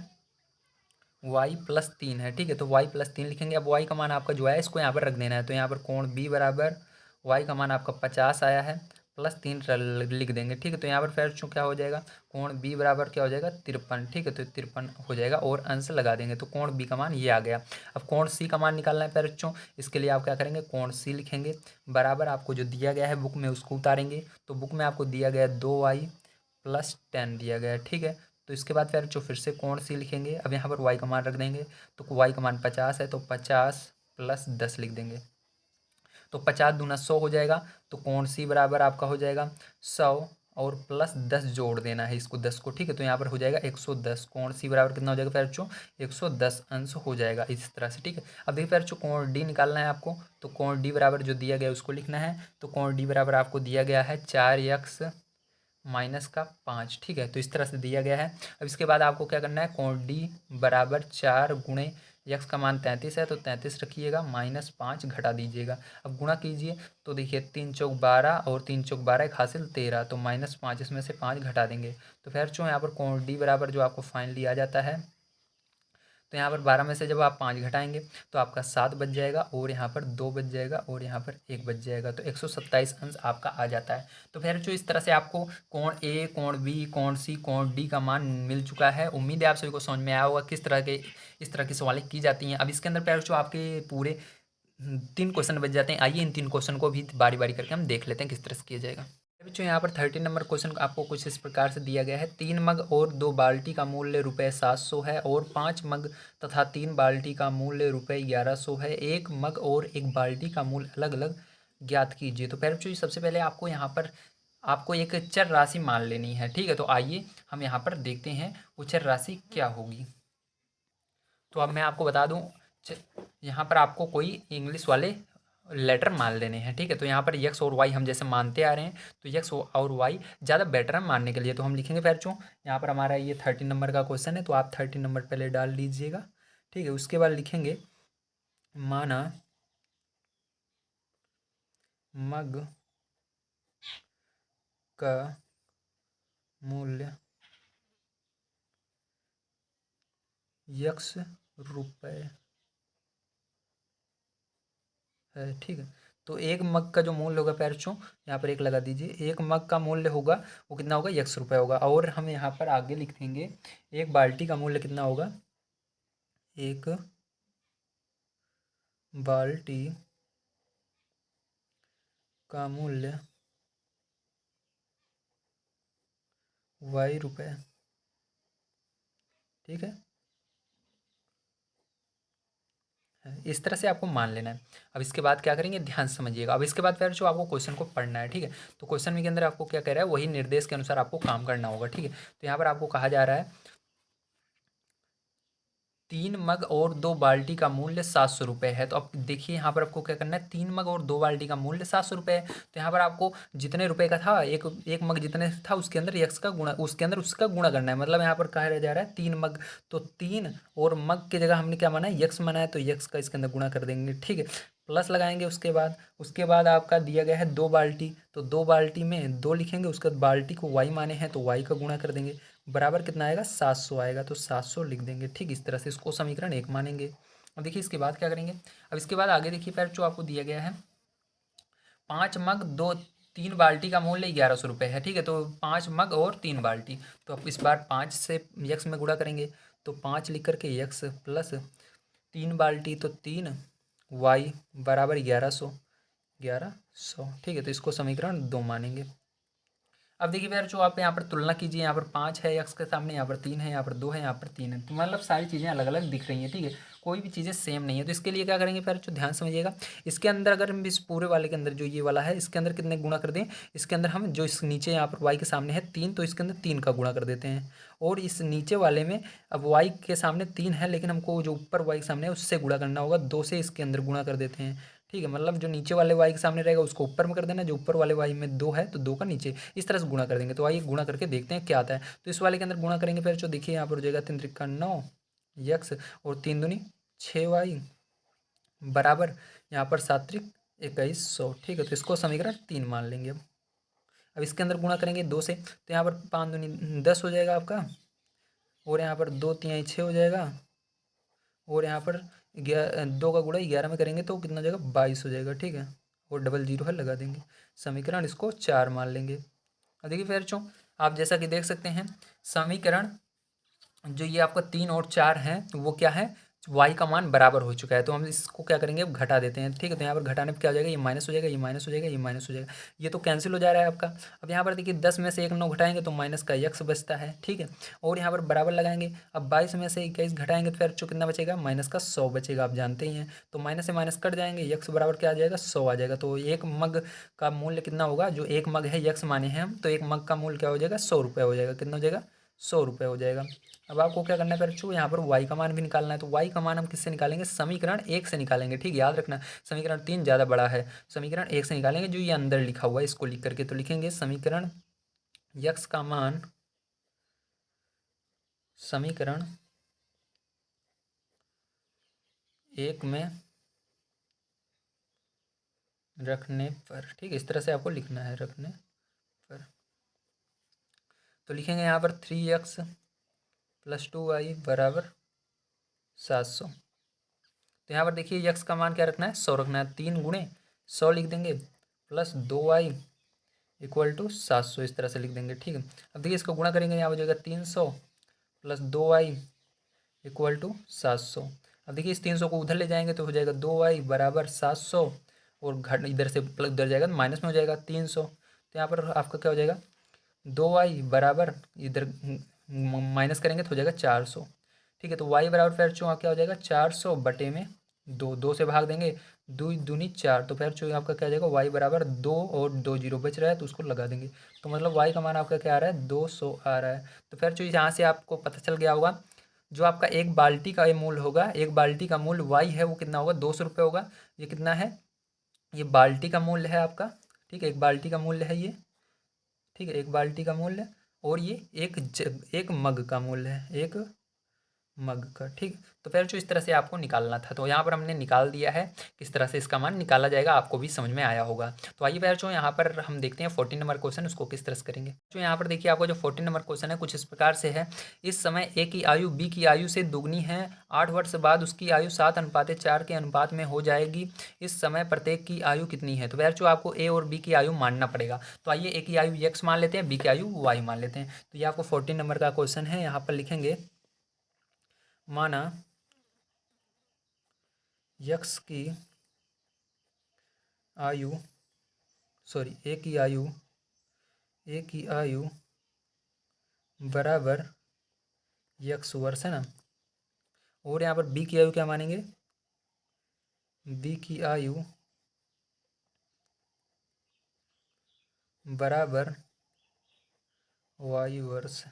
Speaker 1: y+3 है। ठीक है, तो y+3 लिखेंगे। अब y का मान आपका जो है इसको यहाँ पर रख देना है। तो यहाँ पर कोण b बराबर y का मान आपका 50 आया है, +3 लिख देंगे। ठीक है, तो यहाँ पर फिर क्या हो जाएगा, कोण b बराबर क्या हो जाएगा, 53। ठीक है, तो 53 हो जाएगा और अंश लगा देंगे। तो कोण b का मान ये आ गया। अब कोण c का मान निकालना है पैर बच्चों, इसके लिए आप क्या करेंगे, कोण c लिखेंगे बराबर आपको जो दिया गया है बुक में उसको उतारेंगे। तो बुक में आपको दिया गया 2y+10 दिया गया है। ठीक है, तो इसके बाद फिर से कोण सी लिखेंगे। अब यहाँ पर y का मान रख देंगे। तो y का मान 50 है, तो 50+10 लिख देंगे। तो 50 दूना 100 हो जाएगा। तो कोण सी बराबर आपका हो जाएगा 100 और +10 जोड़ देना है इसको 10 को। ठीक है, तो यहाँ पर हो जाएगा 110। कोण सी बराबर कितना हो जाएगा पैर बच्चों, 110 अंश हो जाएगा इस तरह से। ठीक है, अब देखिए पैर बच्चों, कोण डी निकालना है आपको। तो कोण डी बराबर जो दिया गया है उसको लिखना है। तो कोण डी बराबर आपको दिया गया है 4x-5। ठीक है, तो इस तरह से दिया गया है। अब इसके बाद आपको क्या करना है, कोण डी बराबर 4 गुणे यक्स का मान 33 है तो 33 रखिएगा, -5 घटा दीजिएगा। अब गुणा कीजिए तो देखिए 3 चौक 12 और 3 चौक 12 एक हासिल 13, तो -5 इसमें से 5 घटा देंगे। तो फिर जो यहाँ पर कोण डी बराबर जो आपको फाइनली आ जाता है, तो यहाँ पर 12 में से जब आप 5 घटाएंगे तो आपका 7 बच जाएगा और यहाँ पर 2 बच जाएगा और यहाँ पर 1 बच जाएगा। तो 127 अंश आपका आ जाता है। तो फिर जो इस तरह से आपको कोण ए, कोण बी, कोण सी, कोण डी का मान मिल चुका है। उम्मीद है आप सभी को समझ में आया होगा किस तरह के इस तरह की सवालें की जाती हैं। अब इसके अंदर फिर जो आपके पूरे 3 क्वेश्चन बच जाते हैं। आइए इन 3 क्वेश्चन को भी बारी बारी करके हम देख लेते हैं किस तरह से किया जाएगा। बच्चों यहाँ पर 13 नंबर क्वेश्चन आपको कुछ इस प्रकार से दिया गया है। 3 मग और 2 बाल्टी का मूल्य ₹700 है और 5 मग तथा 3 बाल्टी का मूल्य ₹1100 है। 1 मग और 1 बाल्टी का मूल्य अलग अलग ज्ञात कीजिए। तो पहले बच्चों सबसे पहले आपको यहाँ पर आपको एक चर राशि मान लेनी है। ठीक है, तो आइए हम यहाँ पर देखते हैं वो चर राशि क्या होगी। तो अब मैं आपको बता दूँ, यहाँ पर आपको कोई इंग्लिश वाले लेटर मान लेने हैं। ठीक है, तो यहाँ पर यक्स और वाई हम जैसे मानते आ रहे हैं, तो यक्स और वाई ज़्यादा बेटर है मानने के लिए। तो हम लिखेंगे बच्चों, यहाँ पर हमारा ये 13 नंबर का क्वेश्चन है, तो आप 13 नंबर पहले डाल लीजिएगा। ठीक है, उसके बाद लिखेंगे माना मग का मूल्य ₹1 है। ठीक है, तो 1 मग का जो मूल्य होगा पैरचों, यहाँ पर 1 लगा दीजिए। 1 मग का मूल्य होगा वो कितना होगा, ₹1 होगा। और हम यहाँ पर आगे लिख देंगे 1 बाल्टी का मूल्य कितना होगा, 1 बाल्टी का मूल्य ₹Y। ठीक है, इस तरह से आपको मान लेना है। अब इसके बाद क्या करेंगे, ध्यान से समझिएगा। अब इसके बाद फिर जो आपको क्वेश्चन को पढ़ना है। ठीक है, तो क्वेश्चन के अंदर आपको क्या कह रहा है, वही निर्देश के अनुसार आपको काम करना होगा। ठीक है, तो यहाँ पर आपको कहा जा रहा है 3 मग और 2 बाल्टी का मूल्य ₹700 है। तो अब देखिए यहाँ पर आपको क्या करना है, 3 मग और 2 बाल्टी का मूल्य ₹700 है। तो यहाँ पर आपको जितने रुपए का था, एक मग जितने था उसके अंदर यक्स का गुणा, उसके अंदर उसका गुणा करना है। मतलब यहाँ पर कहा जा रहा है 3 मग, तो 3 और मग की जगह हमने क्या माना है, यक्स माना है, तो यक्स का इसके अंदर गुणा कर देंगे। ठीक है, प्लस लगाएंगे। उसके बाद आपका दिया गया है 2 बाल्टी, तो 2 बाल्टी में 2 लिखेंगे। उसके बाद बाल्टी को वाई माने हैं तो वाई का गुणा कर देंगे। बराबर कितना आएगा 700 आएगा, तो 700 लिख देंगे। ठीक, इस तरह से इसको समीकरण 1 मानेंगे। अब देखिए इसके बाद क्या करेंगे। अब इसके बाद आगे देखिए पैर जो आपको दिया गया है 5 मग 3 बाल्टी का मूल्य 1100 रुपये है। ठीक है, तो 5 मग और 3 बाल्टी, तो अब इस बार 5 से यक्स में गुणा करेंगे, तो 5 लिख करके यक्स प्लस 3 बाल्टी तो 3 y बराबर 1100। ठीक है, तो इसको समीकरण 2 मानेंगे। अब देखिए यार जो आप यहाँ पर तुलना कीजिए, यहाँ पर 5 है यक्स के सामने, यहाँ पर 3 है, यहाँ पर 2 है, यहाँ पर 3 है, तो मतलब सारी चीज़ें अलग अलग दिख रही हैं। ठीक है, कोई भी चीज़ें सेम नहीं है। तो इसके लिए क्या करेंगे फिर, जो ध्यान समझिएगा, इसके अंदर अगर हम इस पूरे वाले के अंदर जो ये वाला है इसके अंदर कितने गुणा कर दें, इसके अंदर हम जो इस नीचे यहाँ पर वाई के सामने है 3, तो इसके अंदर 3 का गुणा कर देते हैं। और इस नीचे वाले में अब वाई के सामने 3 है, लेकिन हमको जो ऊपर वाई के सामने है उससे गुणा करना होगा, 2 से इसके अंदर गुणा कर देते हैं। ठीक है, मतलब जो नीचे वाले वाई के सामने रहेगा उसको ऊपर में कर देना, जो ऊपर वाले वाई में 2 है तो 2 का नीचे, इस तरह से गुणा कर देंगे। तो आइए गुणा करके देखते हैं क्या आता है। तो इस वाले के अंदर गुणा करेंगे फिर जो देखिए यहाँ पर हो जाएगा 3 त्रिका 9 यक्स और 3 दूनी 6y बराबर यहाँ पर 7 त्रिक 2100। ठीक है, तो इसको समीकरण 3 मान लेंगे। अब इसके अंदर गुणा करेंगे 2 से, तो यहाँ पर 5 दूनी 10 हो जाएगा आपका, और यहाँ पर 2 3 6 हो जाएगा, और यहाँ पर 2 का गुणा 11 में करेंगे तो कितना हो जाएगा 22 हो जाएगा। ठीक है, और डबल जीरो है लगा देंगे, समीकरण इसको 4 मान लेंगे। अब देखिए फिर चो आप जैसा कि देख सकते हैं समीकरण जो ये आपका 3 और 4 हैं वो क्या है, y का मान बराबर हो चुका है, तो हम इसको क्या करेंगे अब घटा देते हैं। ठीक है, तो यहाँ पर घटाने पर क्या हो जाएगा, ये माइनस हो जाएगा, ये माइनस हो जाएगा, ये माइनस हो जाएगा, ये तो कैंसिल हो जा रहा है आपका। अब यहाँ पर देखिए 10 में से 1 9 घटाएंगे तो माइनस का यक्स बचता है। ठीक है, और यहाँ पर बराबर लगाएंगे। अब 22 में से 21 घटाएंगे तो फिर जो कितना बचेगा, माइनस का 100 बचेगा, आप जानते ही हैं। तो माइनस से माइनस कट जाएंगे, यक्स बराबर क्या आ जाएगा 100 आ जाएगा। तो 1 मग का मूल्य कितना होगा, जो 1 मग है यक्स माने हैं हम, तो 1 मग का मूल्य क्या हो जाएगा 100 रुपये हो जाएगा। कितना हो जाएगा 100 रुपये हो जाएगा। अब आपको क्या करना है बच्चों, यहाँ पर y का मान भी निकालना है, तो y का मान हम किससे निकालेंगे, समीकरण 1 से निकालेंगे। ठीक, याद रखना समीकरण 3 ज़्यादा बड़ा है, समीकरण 1 से निकालेंगे, जो ये अंदर लिखा हुआ है इसको लिख करके। तो लिखेंगे समीकरण x का मान समीकरण 1 में रखने पर, ठीक इस तरह से आपको लिखना है, रखने पर। तो लिखेंगे यहाँ पर 3x + 2y बराबर 700। तो यहाँ पर देखिए यक्स का मान क्या रखना है 100 रखना है, 3 गुणे 100 लिख देंगे प्लस 2y = 700, इस तरह से लिख देंगे। ठीक है, अब देखिए इसको गुणा करेंगे, यहाँ हो जाएगा 300 + 2y = 700। अब देखिए इस 300 को उधर ले जाएंगे तो हो जाएगा 2y बराबर 700, और घट इधर से प्लस उधर जाएगा तो माइनस में हो जाएगा 300। तो यहाँ पर आपका क्या हो जाएगा 2y बराबर इधर माइनस करेंगे तो हो जाएगा 400। ठीक है, तो y बराबर फिर चो क्या हो जाएगा 400 बटे में 2, 2 से भाग देंगे, 2 दूनी 4, तो फिर चो आपका क्या हो जाएगा y बराबर 2 और 2 जीरो बच रहा है तो उसको लगा देंगे। तो मतलब y का मान आपका क्या आ रहा है 200 आ रहा है। तो फिर चो यहाँ से आपको पता चल गया होगा जो आपका एक बाल्टी का ये मूल्य होगा, एक बाल्टी का मूल्य y है वो कितना होगा 200 रुपये होगा। ये कितना है, ये बाल्टी का मूल्य है आपका। ठीक है, एक बाल्टी का मूल्य है ये। ठीक है, एक बाल्टी का मूल्य, और ये एक मग का मूल्य है, एक मग का। ठीक, तो फिर जो इस तरह से आपको निकालना था, तो यहाँ पर हमने निकाल दिया है। किस तरह से इसका मान निकाला जाएगा आपको भी समझ में आया होगा। तो आइए फिर जो यहाँ पर हम देखते हैं 14 नंबर क्वेश्चन, उसको किस तरह से करेंगे। जो यहाँ पर देखिए आपको जो 14 नंबर क्वेश्चन है कुछ इस प्रकार से है। इस समय ए की आयु बी की आयु से दुगनी है, 8 वर्ष बाद उसकी आयु 7:4 के अनुपात में हो जाएगी। इस समय प्रत्येक की आयु कितनी है। तो फिर जो आपको ए और बी की आयु मानना पड़ेगा। तो आइए ए की आयु x मान लेते हैं, बी की आयु y मान लेते हैं। तो ये आपको 14 नंबर का क्वेश्चन है। यहाँ पर लिखेंगे माना यक्स की आयु ए की आयु बराबर यक्स वर्ष है ना, और यहाँ पर बी की आयु क्या मानेंगे, बी की आयु बराबर वाई वर्ष।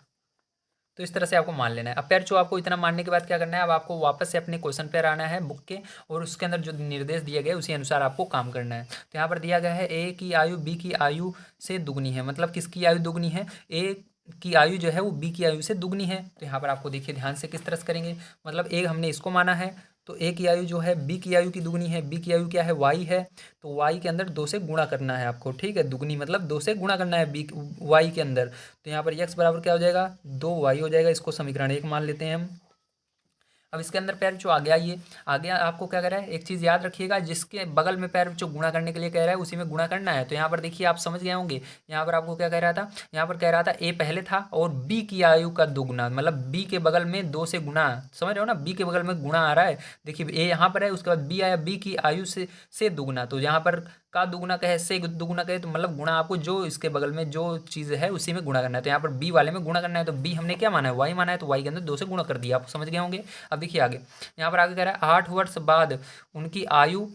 Speaker 1: तो इस तरह से आपको मान लेना है। अब फिर जो आपको इतना मानने के बाद क्या करना है, अब आपको वापस से अपने क्वेश्चन पर आना है बुक के, और उसके अंदर जो निर्देश दिए गए उसी अनुसार आपको काम करना है। तो यहाँ पर दिया गया है ए की आयु बी की आयु से दुगनी है, मतलब किसकी आयु दुगनी है, ए की आयु जो है वो बी की आयु से दुगनी है। तो यहाँ पर आपको देखिए ध्यान से किस तरह से करेंगे, मतलब एक हमने इसको माना है, तो ए की आयु जो है बी की आयु की दुगनी है। बी की आयु क्या है, वाई है, तो वाई के अंदर 2 से गुणा करना है आपको, ठीक है। दुगनी मतलब 2 से गुणा करना है बी वाई के अंदर। तो यहाँ पर यक्स बराबर क्या हो जाएगा, 2 वाई हो जाएगा। इसको समीकरण 1 मान लेते हैं हम। अब इसके अंदर पैर जो आगे आइए, आगे आपको क्या कह रहा है, एक चीज़ याद रखिएगा, जिसके बगल में पैर जो गुणा करने के लिए कह रहा है उसी में गुणा करना है। तो यहाँ पर देखिए आप समझ गए होंगे, यहाँ पर आपको क्या कह रहा था, यहाँ पर कह रहा था ए पहले था और बी की आयु का दुगुना, मतलब बी के बगल में 2 से गुणा, समझ रहे हो ना, बी के बगल में गुणा आ रहा है। देखिए ए यहाँ पर है, उसके बाद बी आया, बी की आयु से दुगुना, तो यहाँ पर का दुगुना कहे, से दुगुना कहे, तो मतलब गुणा आपको जो इसके बगल में जो चीज़ है उसी में गुणा करना है। तो यहाँ पर बी वाले में गुणा करना है, तो बी हमने क्या माना है, वाई माना है, तो वाई के अंदर 2 से गुणा कर दिया, आप समझ गए होंगे। अब देखिए आगे, यहाँ पर आगे कह रहा है 8 वर्ष बाद उनकी आयु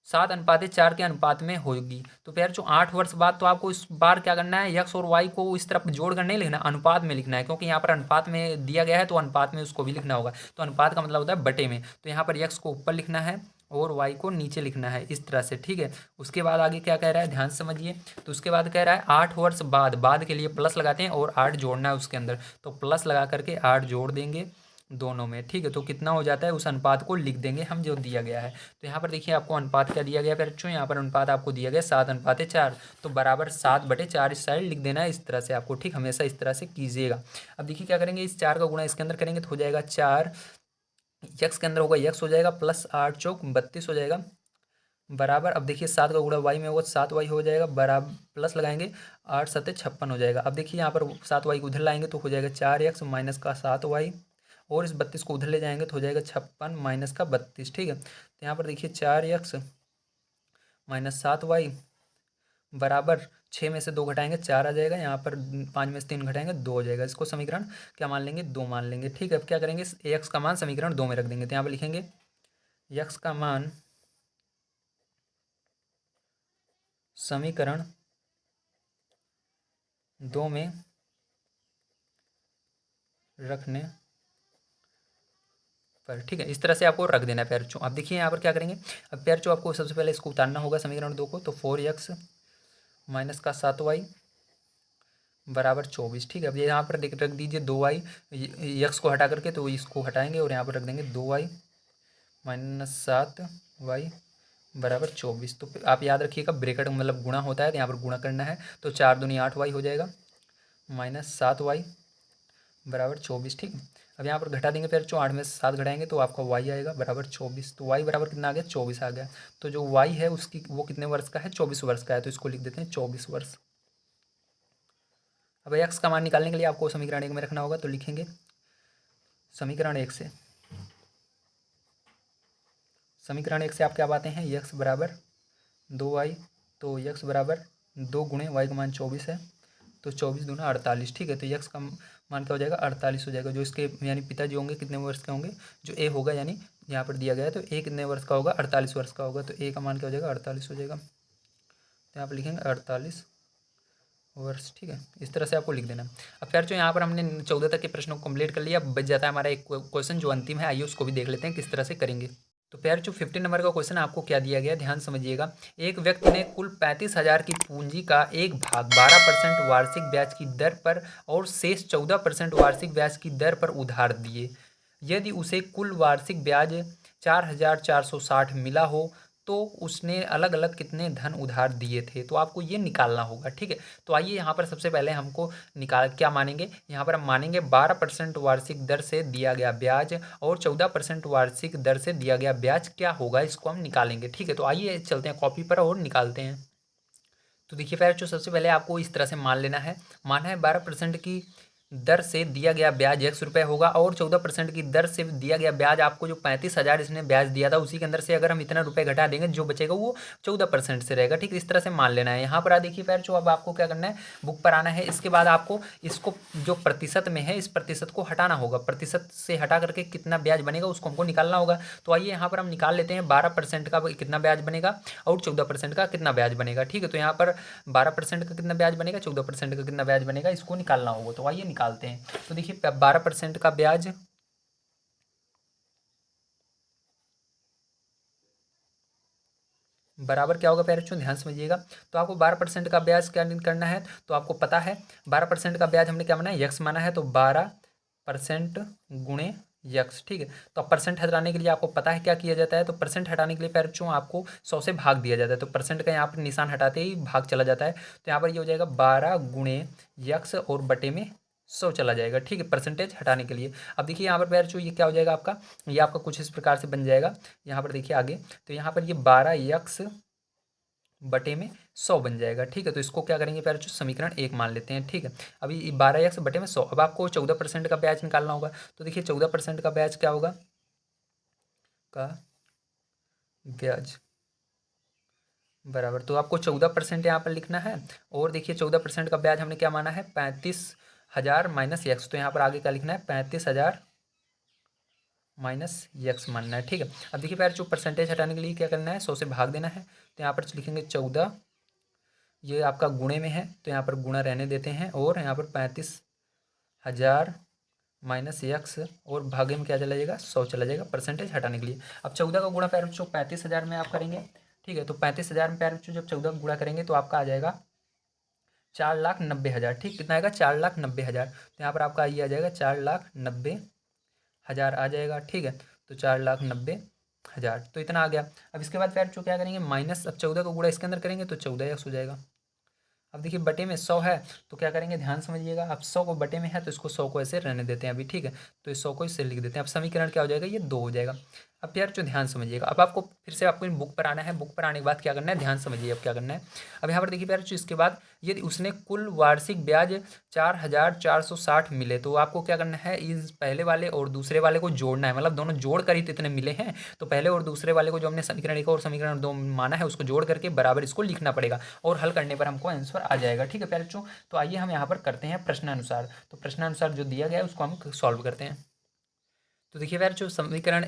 Speaker 1: 7:4 के अनुपात में होगी। तो फिर जो 8 वर्ष बाद, तो आपको इस बार क्या करना है, यक्स और वाई को इस तरफ जोड़ कर नहीं लिखना, अनुपात में लिखना है, क्योंकि यहाँ पर अनुपात में दिया गया है तो अनुपात में उसको भी लिखना होगा। तो अनुपात का मतलब होता है बटे में, तो यहाँ पर यक्स को ऊपर लिखना है और वाई को नीचे लिखना है, इस तरह से, ठीक है। उसके बाद आगे क्या कह रहा है, ध्यान से समझिए। तो उसके बाद कह रहा है 8 वर्ष बाद, बाद के लिए प्लस लगाते हैं और 8 जोड़ना है उसके अंदर, तो प्लस लगा करके 8 जोड़ देंगे दोनों में, ठीक है। तो कितना हो जाता है, उस अनुपात को लिख देंगे हम जो दिया गया है। तो यहाँ पर देखिए आपको अनुपात क्या दिया गया है बच्चों, यहाँ पर अनुपात आपको दिया गया 7:4, तो बराबर 7/4 इस साइड लिख देना है, इस तरह से आपको, ठीक, हमेशा इस तरह से कीजिएगा। अब देखिए क्या करेंगे, इस 4 का गुणा इसके अंदर करेंगे तो हो जाएगा 4, यक्स के अंदर होगा यक्स हो जाएगा, प्लस 8 चौक 32 हो जाएगा, बराबर। अब देखिए 7 का गुणा वाई में होगा, 7 वाई हो जाएगा, बराबर प्लस लगाएंगे, 8×7 = 56 हो जाएगा। अब देखिए यहाँ पर 7 वाई को उधर लाएंगे तो हो जाएगा 4x माइनस का 7 वाई, और इस 32 को उधर ले जाएंगे तो हो जाएगा 56 माइनस का 32, ठीक है। तो यहाँ पर देखिए 4x माइनस 7 वाई बराबर 6 में से 2 घटाएंगे 4 आ जाएगा, यहाँ पर 5 में से 3 घटाएंगे 2 हो जाएगा। इसको समीकरण क्या मान लेंगे, 2 मान लेंगे, ठीक है। अब क्या करेंगे, एक्स का मान समीकरण 2 में रख देंगे, तो यहाँ पर लिखेंगे एक्स का मान समीकरण 2 में रखने पर, ठीक है। इस तरह से आपको रख देना है पैर चो। अब देखिए यहाँ पर क्या करेंगे, अब पैर चो आपको सबसे पहले इसको उतारना होगा समीकरण 2 को, तो 4x माइनस का 7y बराबर 24, ठीक है। अब ये यहाँ पर रख दीजिए 2y, यक्स को हटा करके, तो इसको हटाएंगे और यहाँ पर रख देंगे 2y माइनस 7y बराबर 24। तो आप याद रखिएगा ब्रैकेट मतलब गुणा होता है, तो यहाँ पर गुणा करना है, तो 4 दूनी 8y हो जाएगा माइनस 7y बराबर 24, ठीक है। अब यहाँ पर घटा देंगे, फिर 8 में से 7 घटाएंगे तो आपका y आएगा बराबर 24। तो y बराबर कितना आ गया, 24 आ गया। तो जो y है उसकी वो कितने वर्ष का है, 24 वर्ष का है, तो इसको लिख देते हैं 24 वर्ष। अब x का मान निकालने के लिए आपको समीकरण 1 में रखना होगा, तो लिखेंगे समीकरण 1 से, समीकरण 1 से आप क्या पाते हैं, x बराबर 2y, तो x बराबर 2 गुणे y का मान 24 है, तो 24 दूना 48, ठीक है। तो x का मान क्या हो जाएगा, 48 हो जाएगा। जो इसके यानी पिताजी होंगे कितने वर्ष के होंगे, जो a होगा, यानी यहाँ पर दिया गया है तो a कितने वर्ष का होगा, 48 वर्ष का होगा, तो a का मान क्या हो जाएगा, 48 हो जाएगा। तो यहाँ पर लिखेंगे 48 वर्ष, ठीक है। इस तरह से आपको लिख देना। अब फिर जो यहाँ पर हमने 14 तक के प्रश्नों को कंप्लीट कर लिया, बच जाता है हमारा एक क्वेश्चन जो अंतिम है, आइए उसको भी देख लेते हैं किस तरह से करेंगे। तो प्यार जो 15 नंबर का क्वेश्चन आपको क्या दिया गया, ध्यान समझिएगा। एक व्यक्ति ने कुल 35,000 की पूंजी का एक भाग 12% वार्षिक ब्याज की दर पर और शेष 14% वार्षिक ब्याज की दर पर उधार दिए। यदि उसे कुल वार्षिक ब्याज 4,460 मिला हो तो उसने अलग अलग कितने धन उधार दिए थे, तो आपको ये निकालना होगा, ठीक है। तो आइए यहाँ पर सबसे पहले हमको क्या मानेंगे, यहाँ पर हम मानेंगे 12% वार्षिक दर से दिया गया ब्याज और 14% वार्षिक दर से दिया गया ब्याज क्या होगा, इसको हम निकालेंगे, ठीक है। तो आइए चलते हैं कॉपी पर और निकालते हैं। तो देखिए फिर जो सबसे पहले आपको इस तरह से मान लेना है, माना है 12% की दर से दिया गया ब्याज 100 रुपये होगा और 14% की दर से दिया गया ब्याज आपको जो 35,000 इसने ब्याज दिया था उसी के अंदर से अगर हम इतना रुपये घटा देंगे जो बचेगा वो 14% से रहेगा, ठीक। इस तरह से मान लेना है। यहाँ पर देखिए फिर जो अब आपको क्या करना है, बुक पर आना है। इसके बाद आपको इसको जो प्रतिशत में है इस प्रतिशत को हटाना होगा, प्रतिशत से हटा करके कितना ब्याज बनेगा उसको हमको निकालना होगा। तो आइए यहाँ पर हम निकाल लेते हैं 12% का कितना ब्याज बनेगा और 14% का कितना ब्याज बनेगा, ठीक है। तो यहाँ पर 12% का कितना ब्याज बनेगा, 14% का कितना ब्याज बनेगा, इसको निकालना होगा। तो आइए निकालते हैं। तो देखिए 12% का ब्याज बराबर क्या होगा पेरेंट्स, ध्यान समझिएगा। तो आपको 12% का ब्याज क्या करना है, तो आपको पता है 12% का ब्याज हमने क्या माना है, यक्स माना है, तो 12% गुणे यक्स, ठीक है। तो अब परसेंट हटाने के लिए आपको पता है क्या किया जाता है, तो परसेंट हटाने के लिए पैर बच्चों आपको 100 से भाग दिया जाता है, तो परसेंट का यहाँ पर निशान हटाते ही भाग चला जाता है, तो यहाँ पर ये हो जाएगा 12 गुणे यक्स और बटे में 100 चला जाएगा, ठीक है, परसेंटेज हटाने के लिए। अब देखिए यहाँ पर पैर बच्चों ये क्या हो जाएगा आपका, ये आपका कुछ इस प्रकार से बन जाएगा, यहाँ पर देखिए आगे, तो यहाँ पर ये 12 यक्स बटे में 100 बन जाएगा, ठीक है। तो इसको क्या करेंगे प्यारे बच्चों, समीकरण 1 मान लेते हैं, ठीक है। अभी 12 एक्स बटे में 100, अब आपको 14% का ब्याज निकालना होगा, तो देखिए 14% का ब्याज क्या होगा, का ब्याज बराबर, तो आपको 14% यहाँ पर लिखना है, और देखिए 14% का ब्याज हमने क्या माना है, 35,000 माइनस एक्स, तो यहाँ पर आगे क्या लिखना है, 35,000 माइनस यक्स मानना है, ठीक है। अब देखिए प्यारे बच्चों परसेंटेज हटाने के लिए क्या करना है, 100 से भाग देना है, तो यहाँ पर लिखेंगे 14, ये आपका गुणे में है तो यहाँ पर गुणा रहने देते हैं, और यहाँ पर 35,000 माइनस यक्स, और भागे में क्या चला जाएगा, 100 चला जाएगा परसेंटेज हटाने के लिए। अब 14 का गुणा प्यारे बच्चों 35,000 में आप करेंगे, ठीक है, तो 35,000 में प्यारे बच्चों जब 14 का गुणा करेंगे तो आपका आ जाएगा 4,90,000, ठीक, कितना आएगा, 4,90,000, तो यहाँ पर आपका ये आ जाएगा 4,90,000 आ जाएगा, ठीक है, तो 4,90,000, तो इतना आ गया। अब इसके बाद प्यारे बच्चों क्या करेंगे, माइनस, अब 14 का गुणा इसके अंदर करेंगे तो 14 एक्स हो जाएगा। अब देखिए बटे में 100 है, तो क्या करेंगे, ध्यान समझिएगा, अब 100 को बटे में है तो इसको 100 को ऐसे रहने देते हैं अभी, ठीक है, तो इस 100 को इससे लिख देते हैं। अब समीकरण क्या हो जाएगा, ये 2 हो जाएगा। अब यार जो ध्यान समझिएगा, अब आपको फिर से आपको इन बुक पर आना है, बुक पर आने के बाद क्या करना है, ध्यान समझिए अब क्या करना है। अब यहाँ पर देखिए यार जो इसके बाद यदि उसने कुल वार्षिक ब्याज 4,460 मिले, तो आपको क्या करना है, इस पहले वाले और दूसरे वाले को जोड़ना है, मतलब दोनों जोड़ कर ही तो इतने मिले हैं, तो पहले और दूसरे वाले को जो हमने समीकरण 1 और समीकरण 2 माना है उसको जोड़ करके बराबर इसको लिखना पड़ेगा, और हल करने पर हमको आंसर आ जाएगा, ठीक है प्यारे बच्चों। तो आइए हम यहाँ पर करते हैं प्रश्नानुसार, तो प्रश्नानुसार जो दिया गया है उसको हम सॉल्व करते हैं। तो देखिए यार जो समीकरण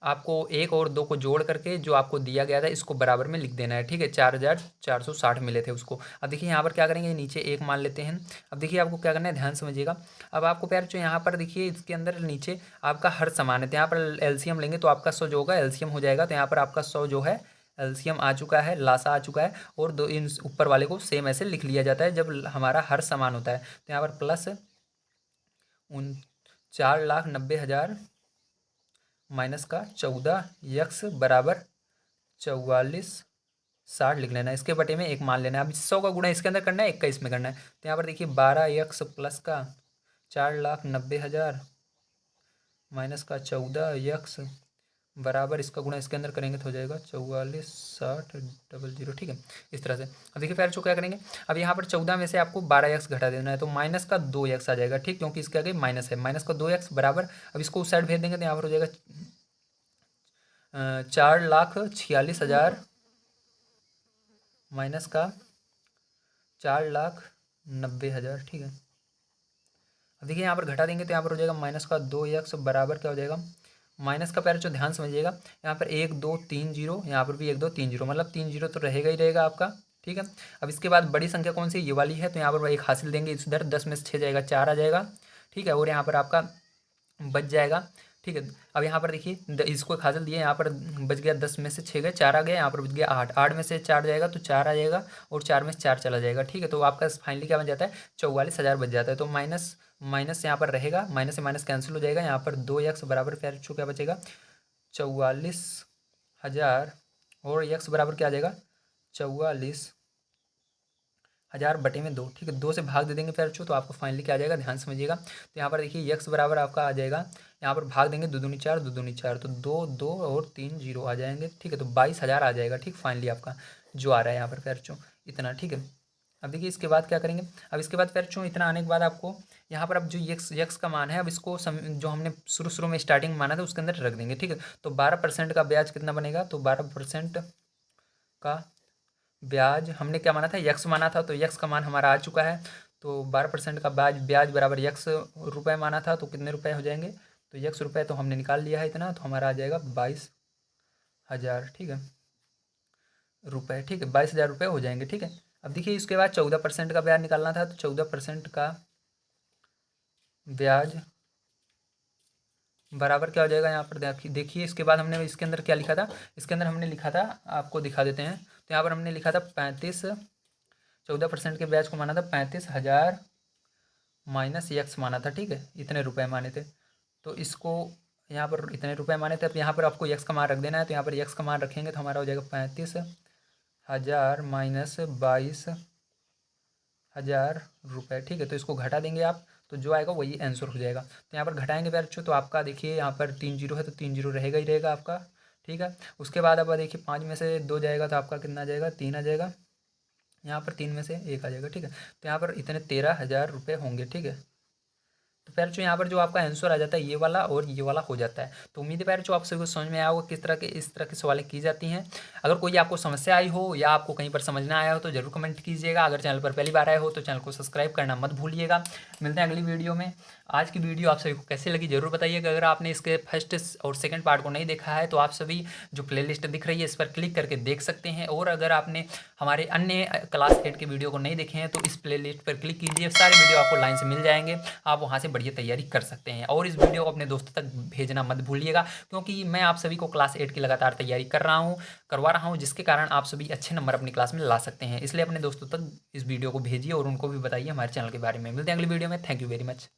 Speaker 1: आपको 1 और 2 को जोड़ करके जो आपको दिया गया था इसको बराबर में लिख देना है, ठीक है, 4,460 मिले थे उसको। अब देखिए यहाँ पर क्या करेंगे, नीचे 1 मान लेते हैं। अब देखिए आपको क्या करना है, ध्यान समझिएगा, अब आपको प्यार जो यहाँ पर देखिए इसके अंदर नीचे आपका हर समान है, तो यहाँ पर एलसीएम लेंगे तो आपका 100 जो होगा एलसीएम हो जाएगा, तो यहाँ पर आपका 100 जो है एलसीएम आ चुका है, लासा आ चुका है, और दो इन ऊपर वाले को सेम ऐसे लिख लिया जाता है जब हमारा हर समान होता है, तो यहाँ पर प्लस उन 4,90,000 माइनस का 14 यक्स बराबर 44,60 लिख लेना है, इसके बटे में 1 मान लेना है। अब 100 का गुणा इसके अंदर करना है, 1 का इसमें करना है, तो यहाँ पर देखिए 12 यक्स प्लस का 4,90,000 माइनस का 14 यक्स बराबर इसका गुणा इसके अंदर करेंगे तो हो जाएगा 44,60,00, ठीक है, इस तरह से। अब देखिए फिर क्या करेंगे, अब यहाँ पर 14 में से आपको 12 एक्स घटा देना है, तो माइनस का 2 एक्स आ जाएगा, ठीक, क्योंकि इसके आगे माइनस है, माइनस का 2 एक्स बराबर, अब इसको उस साइड भेज देंगे तो यहाँ पर हो जाएगा 4,46,000 माइनस का 4,90,000, ठीक है। अब देखिए यहाँ पर घटा देंगे तो यहाँ पर हो जाएगा माइनस का 2 एक्स बराबर क्या हो जाएगा, माइनस का पैर जो ध्यान समझिएगा, यहाँ पर 1 2 3 जीरो, यहाँ पर भी 1 2 3 जीरो, मतलब 3 जीरो तो रहेगा ही रहेगा आपका, ठीक है। अब इसके बाद बड़ी संख्या कौन सी, ये वाली है, तो यहाँ पर एक हासिल देंगे इधर, 10 में से 6 जाएगा 4 आ जाएगा, ठीक है, और यहाँ पर आपका बच जाएगा, ठीक है। अब यहाँ पर देखिए इसको एक हासिल दिए, यहाँ पर बच गया 10 में से 6 गए 4 आ गया, यहाँ पर बच गया 8, 8 में से 4 जाएगा तो 4 आ जाएगा, और 4 में से 4 चला जाएगा, ठीक है। तो आपका फाइनली क्या बन जाता है, 44,000 बच जाता है, तो माइनस माइनस यहाँ पर रहेगा, माइनस से माइनस कैंसिल हो जाएगा, यहाँ पर 2 यक्स बराबर फिर क्या बचेगा, 44,000, और यक्स बराबर क्या आ जाएगा, 44,000 बटे में 2, ठीक है, 2 से भाग दे देंगे फिर तो आपको फाइनली क्या आ जाएगा, ध्यान समझिएगा, तो यहाँ पर देखिए यक्स बराबर आपका आ जाएगा, यहाँ पर भाग देंगे 2 दूनी 4, 2 दूनी 4, तो 2 2 और 3 जीरो आ जाएंगे, ठीक है, तो 22,000 आ जाएगा, ठीक, फाइनली आपका जो आ रहा है यहाँ पर फिर इतना, ठीक है। अब देखिए इसके बाद क्या करेंगे, अब इसके बाद फिर इतना आने के बाद आपको यहाँ पर अब जो यक्स यक्स का मान है, अब इसको जो हमने शुरू शुरू में स्टार्टिंग माना था उसके अंदर रख देंगे, ठीक है। तो 12% का ब्याज कितना बनेगा, तो 12% का ब्याज हमने क्या माना था, यक्स माना था, तो यक्स का मान हमारा आ चुका है, तो 12% का ब्याज ब्याज बराबर यक्स रुपये माना था, तो कितने रुपए हो जाएंगे, तो यक्स रुपये तो हमने निकाल लिया है इतना, तो हमारा आ जाएगा 22,000, ठीक है, रुपये, ठीक है, 22,000 रुपये हो जाएंगे, ठीक है। अब देखिए इसके बाद 14% का ब्याज निकालना था, तो 14% का ब्याज बराबर क्या हो जाएगा, यहाँ पर देखिए इसके बाद हमने इसके अंदर क्या लिखा था, इसके अंदर हमने लिखा था, आपको दिखा देते हैं, तो यहाँ पर हमने लिखा था 14% के ब्याज को माना था 35,000 माइनस यक्स माना था, ठीक है, इतने रुपए माने थे, तो इसको यहाँ पर इतने रुपए माने थे। अब यहाँ पर आपको यक्स का मान रख देना है, तो यहाँ पर यक्स का मान रखेंगे तो हमारा हो जाएगा 35,000 माइनस 22,000 रुपये। ठीक है, तो इसको घटा देंगे आप, तो जो आएगा वही आंसर हो जाएगा। तो यहाँ पर घटाएंगे बच्चों, तो आपका देखिए यहाँ पर 3 जीरो है, तो 3 जीरो रहेगा ही रहेगा आपका। ठीक है, उसके बाद अब देखिए 5 में से 2 जाएगा तो आपका कितना आ जाएगा, 3 आ जाएगा। यहाँ पर 3 में से 1 आ जाएगा। ठीक है, तो यहाँ पर इतने 13,000 रुपये होंगे। ठीक है, तो पैरचो यहाँ पर जो आपका आंसर आ जाता है ये वाला और ये वाला हो जाता है। तो उम्मीद है पैरचो आप सभी को समझ में आया होगा किस तरह के इस तरह के सवालें की जाती हैं। अगर कोई आपको समस्या आई हो या आपको कहीं पर समझ ना आया हो तो जरूर कमेंट कीजिएगा। अगर चैनल पर पहली बार आए हो तो चैनल को सब्सक्राइब करना मत भूलिएगा। मिलते हैं अगली वीडियो में। आज की वीडियो आप सभी को कैसी लगी जरूर बताइएगा। अगर आपने इसके फर्स्ट और सेकंड पार्ट को नहीं देखा है तो आप सभी जो प्लेलिस्ट दिख रही है इस पर क्लिक करके देख सकते हैं। और अगर आपने हमारे अन्य क्लास 8 के वीडियो को नहीं देखे हैं तो इस प्लेलिस्ट पर क्लिक कीजिए, सारे वीडियो आपको लाइन से मिल जाएंगे, आप वहाँ से बढ़िया तैयारी कर सकते हैं। और इस वीडियो को अपने दोस्तों तक भेजना मत भूलिएगा, क्योंकि मैं आप सभी को क्लास 8 की लगातार तैयारी करवा रहा हूँ, जिसके कारण आप सभी अच्छे नंबर अपनी क्लास में ला सकते हैं। इसलिए अपने दोस्तों तक इस वीडियो को भेजिए और उनको भी बताइए हमारे चैनल के बारे में। मिलते हैं अगली वीडियो में। Thank you very much.